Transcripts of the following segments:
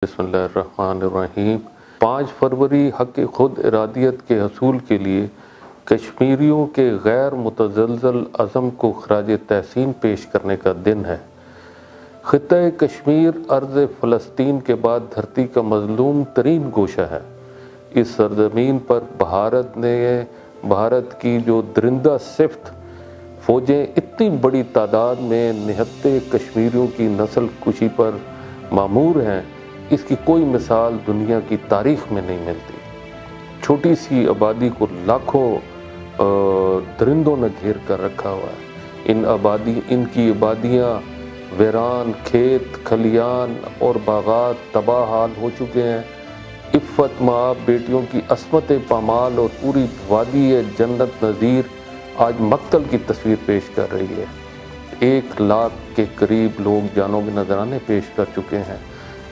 बिस्मिल्लाहिर्रहमानिर्रहीम। 5 फरवरी हक़ खुद इरादियत के हसूल के लिए कश्मीरियों के गैर मुतज़लज़ल अज़म को ख़राज तहसीन पेश करने का दिन है। ख़ित्ता कश्मीर अर्ज़ फ़लस्तीन के बाद धरती का मज़लूम तरीन गोशा है। इस सरज़मीन पर भारत की जो दरिंदा सिफ्त फ़ौजें इतनी बड़ी तादाद में निहत्ते कश्मीरियों की नस्ल कुशी पर मामूर हैं, इसकी कोई मिसाल दुनिया की तारीख़ में नहीं मिलती। छोटी सी आबादी को लाखों दरिंदों ने घेर कर रखा हुआ है। इनकी आबादियाँ वीरान, खेत खलियान और बागात तबाह हाल हो चुके हैं। इफ़्फ़त माँ बेटियों की असमत पामाल और पूरी वादी जन्नत नज़ीर आज मक्तल की तस्वीर पेश कर रही है। 1 लाख के करीब लोग जानों के नजराने पेश कर चुके हैं।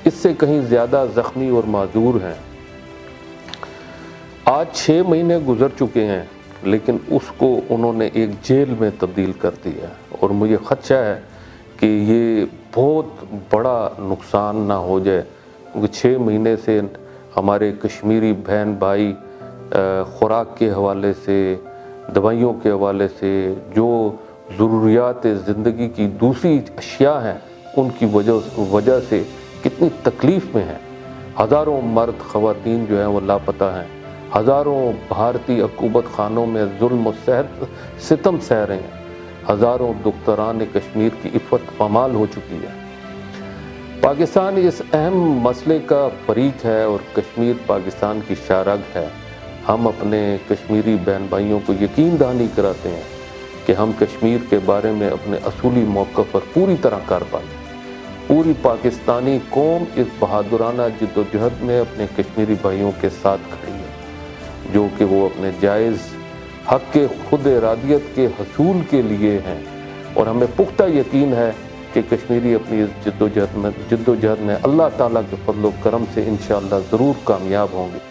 इससे कहीं ज़्यादा ज़ख्मी और माजूर हैं। आज 6 महीने गुजर चुके हैं, लेकिन उसको उन्होंने एक जेल में तब्दील कर दिया और मुझे ख़दशा है कि ये बहुत बड़ा नुकसान ना हो जाए, क्योंकि 6 महीने से हमारे कश्मीरी बहन भाई खुराक के हवाले से, दवाइयों के हवाले से, जो ज़रूरियात ज़िंदगी की दूसरी अशिया हैं, उनकी वजह से कितनी तकलीफ़ में हैं। हज़ारों मर्द ख़वातीन जो हैं वो लापता हैं। हज़ारों भारतीय हुकूमत खानों में जुल्म और सितम सह रहे हैं। हज़ारों दुख्तरान कश्मीर की इफ़्फ़त पामाल हो चुकी है। पाकिस्तान इस अहम मसले का फरीक है और कश्मीर पाकिस्तान की शारग है। हम अपने कश्मीरी बहन भाइयों को यकीन दहानी कराते हैं कि हम कश्मीर के बारे में अपने असूली मौक़िफ़ पर पूरी तरह कारबान। पूरी पाकिस्तानी कौम इस बहादुराना जिद्दोजहद में अपने कश्मीरी भाइयों के साथ खड़ी है, जो कि वो अपने जायज़ हक़ खुद इरादियत के हसूल के लिए हैं। और हमें पुख्ता यकीन है कि कश्मीरी अपनी इस जिद्दोजहद में अल्लाह ताला के फज़ल व करम से इंशाअल्लाह ज़रूर कामयाब होंगे।